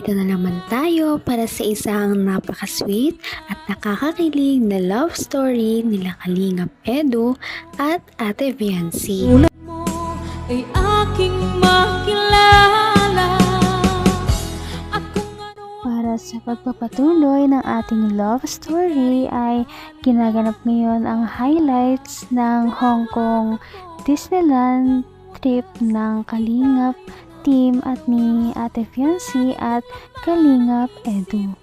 Narito na naman tayo para sa isang napaka-sweet at nakakakilig na love story nila Kalingap Edu at Ate Viancy. Mo ay aking makilala. Para sa pagpapatuloy ng ating love story ay ginaganap ngayon ang highlights ng Hong Kong Disneyland trip ng Kalingap team at ni Ate Viancy at Kalingap Edu.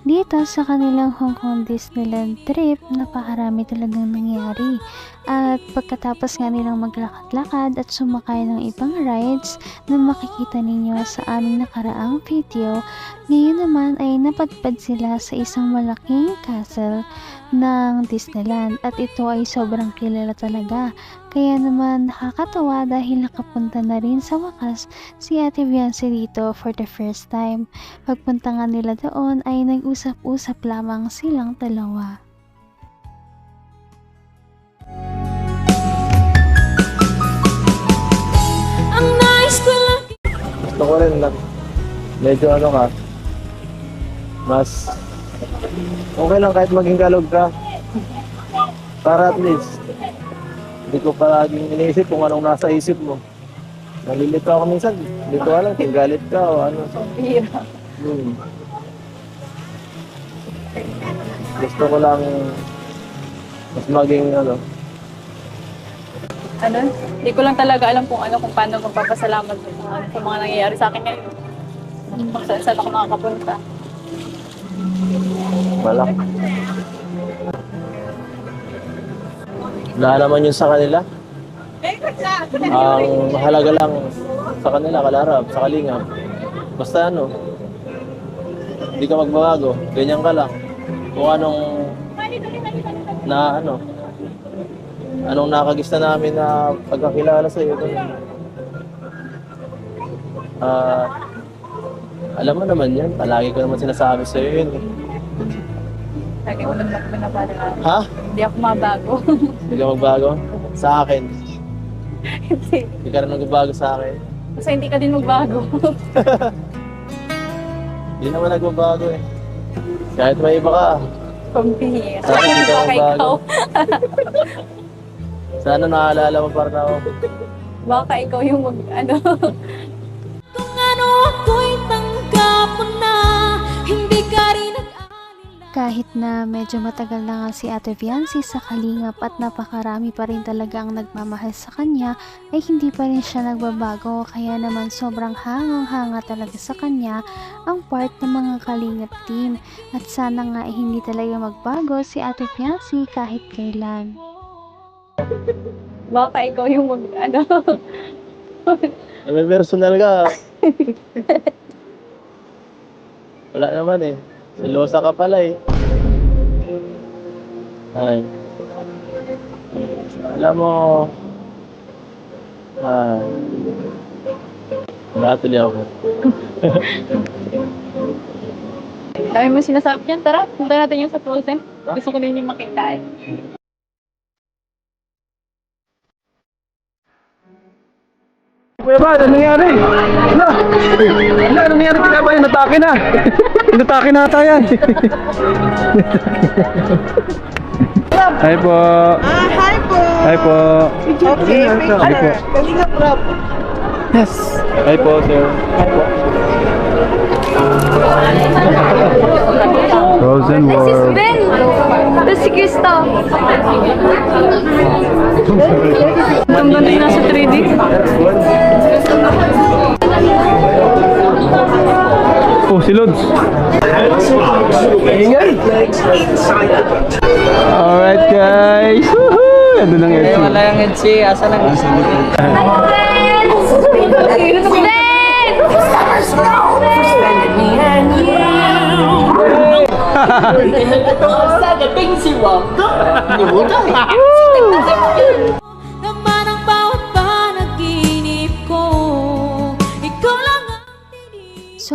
Dito sa kanilang Hong Kong Disneyland trip, napakarami talagang nangyari. At pagkatapos nga nilang maglakad-lakad at sumakay ng ibang rides na makikita ninyo sa aming nakaraang video, ngayon naman ay napadpad sila sa isang malaking castle ng Disneyland at ito ay sobrang kilala talaga. Kaya naman nakakatawa dahil nakapunta na rin sa wakas si Ate Viancy dito for the first time. Pagpunta nga nila doon ay nag-usap-usap lamang silang dalawa. Gusto ko rin na medyo ano ka, mas okay lang kahit maging galog ka. Para at least, hindi ko palaging iniisip kung anong nasa isip mo. Nalilito ako minsan, hindi ko alam kung galit ka o ano. Gusto ko lang mas maging ano. Hindi ko lang talaga alam kung paano magpapasalamat sa mga nangyayari sa akin ngayon. Kung saan ako nakakapunta. Wala. Wala naman yun sa kanila. Ang mahalaga lang sa kanila, Kalarap, sa Kalingap. Basta ano, hindi ka magbabago, ganyan ka lang. Kung anong nakagista namin na pagkakilala sa iyo. Alam mo naman yan, palagi ko naman sinasabi sa iyo yun. Lagi ko lang binabago. Ha? Hindi ako mabago. Hindi ka magbago? Sa akin? Hindi. Hindi ka rin magbabago sa akin? Kasi hindi ka din magbago. Hindi naman nagbabago eh. Kahit may iba ka. Pambihira. Sa akin, hindi ka Baka magbago. ikaw. Sana naalala mo para na ako. Baka ikaw yung Kung ano ako'y tanggap mo na, hindi ka rin nag-alala. Kahit na medyo matagal na nga si Ate Viancy sa Kalingap at napakarami pa rin talagang nagmamahal sa kanya, ay hindi pa rin siya nagbabago. Kaya naman sobrang hangang-hanga talaga sa kanya ang part ng mga Kalingap team. At sana nga ay hindi talaga magbago si Ate Viancy kahit kailan. Baka ikaw yung May personal ka. Wala naman eh. Silosa ka pala eh. Ay. Alam mo, natuloy ako. Dami mo sinasabi yan. Tara, punta natin yung sa Frozen. Gusto ko din yung makita eh. Kuya ba, ano nangyari? Ano nangyari? Kaya ba yung natake na? Natake na ata yan. Hi po. Hi po. Hi po. Okay, picture. Kalingap Rob. Yes. Hi po, sir. Hi po. Frozen World. Ben! Ito si Krista. Ang ganda yung nasa 3D. Oh, si Lods. Ingay. Alright guys. Woohoo! Ando ng Etsy. Wala yung Etsy. Asa lang Etsy? Naman ang bawat panaginip ko, ikaw lang ang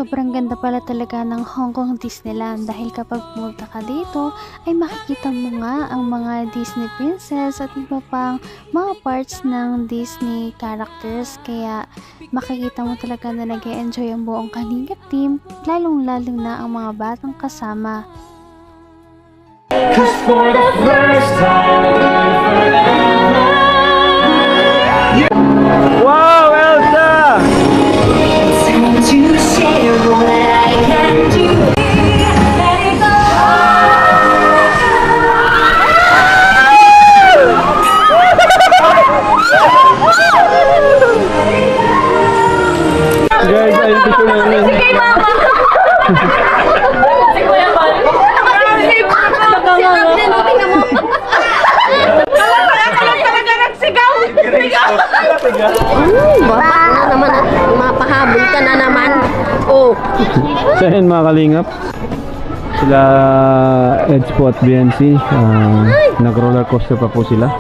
sobrang ganda pala talaga ng Hong Kong Disneyland dahil kapag pumunta ka dito ay makikita mo nga ang mga Disney princess at iba pang mga parts ng Disney characters, kaya makikita mo talaga na nag-e-enjoy ang buong Kalingap team, lalong-lalong na ang mga batang kasama. Wow, Elsa! Guys, ayun dito namin. Si Kuya Mal. Baba na naman at mapahabol ka na naman. Oh. So yun mga kalingap, sila Eds po at BNC, nag roller coaster pa po sila.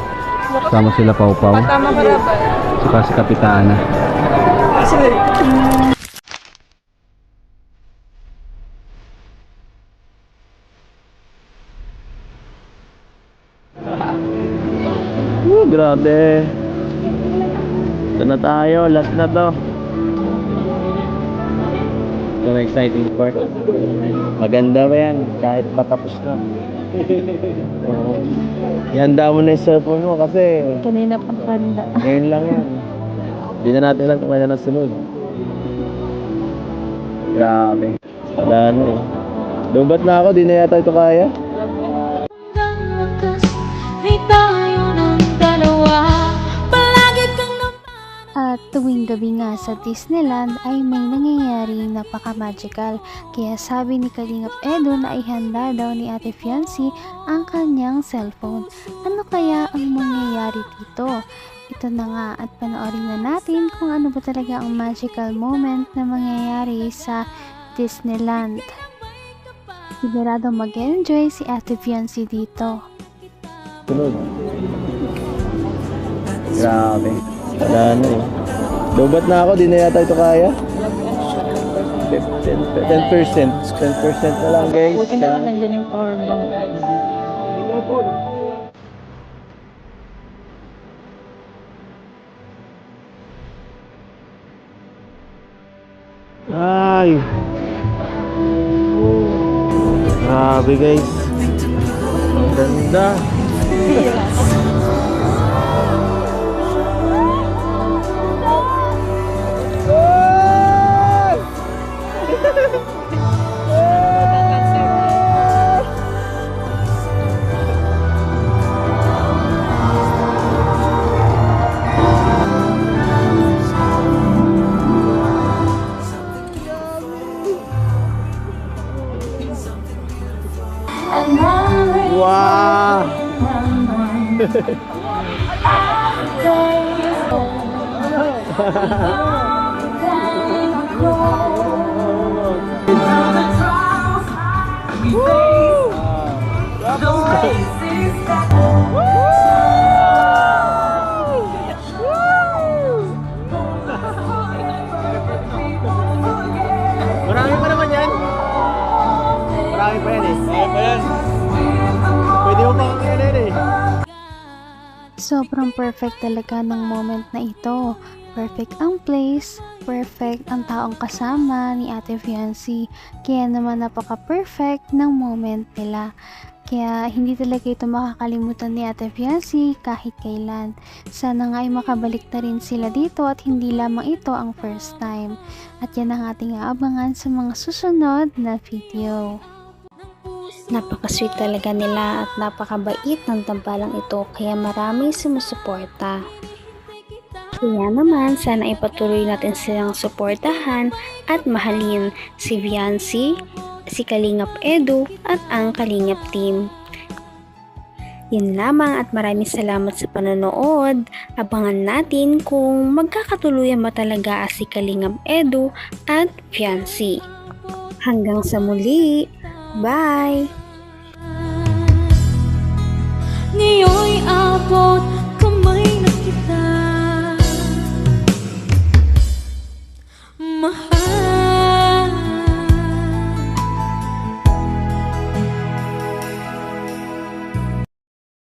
Sama sila Pau Pau, saka si Kapitana. Grabe. Ito na tayo, last na to. Ito ang exciting part. Maganda ba yan? Kahit patapos na. Oo. Ihanda mo na yung cellphone mo kasi Kanina pang kanda. ngayon lang yan. Hindi na natin lang kung kaya na sunod. Grabe. Wala na eh. Lumbat na ako, di na yata ito kaya. Hanggang wakas ay tayo ng dalawa. Palagi kang At tuwing gabi nga sa Disneyland ay may nangyayari napaka-magical. Kaya sabi ni Kalingap Edo na ihanda daw ni Ate Fiancy ang kanyang cellphone. Ano kaya ang mangyayari dito? Ito na nga at panoorin na natin kung ano ba talaga ang magical moment na mangyayari sa Disneyland. Sigurado mag-enjoy si Ate Fiancy dito. Sunod. Grabe. Wala na eh. Lubat na ako, di na yata ito kaya. 10% na lang guys. Buti naman nandiyan yung power bank. Ay. Grabe guys. Ang ganda. Wow! Marami pa naman yan. Marami pa yan eh. Marami pa yan. Pwede mo pa kaya eh. Sobrang perfect talaga ng moment na ito. Perfect ang place, perfect ang taong kasama ni Ate Fiancy, kaya naman napaka-perfect ng moment nila. Kaya hindi talaga ito makakalimutan ni Ate Fiancy kahit kailan. Sana nga ay makabalik na rin sila dito at hindi lamang ito ang first time. At yan ang ating aabangan sa mga susunod na video. Napaka-sweet talaga nila at napakabait ng tambalang ito, kaya maraming sumusuporta. Kaya naman, sana ipatuloy natin silang suportahan at mahalin si Fiancy, si Kalingap Edu at ang Kalingap team. Yun lamang at maraming salamat sa panonood. Abangan natin kung magkakatuluyan ba talaga si Kalingap Edu at Fiancy. Hanggang sa muli! Bye! ngayon'y abot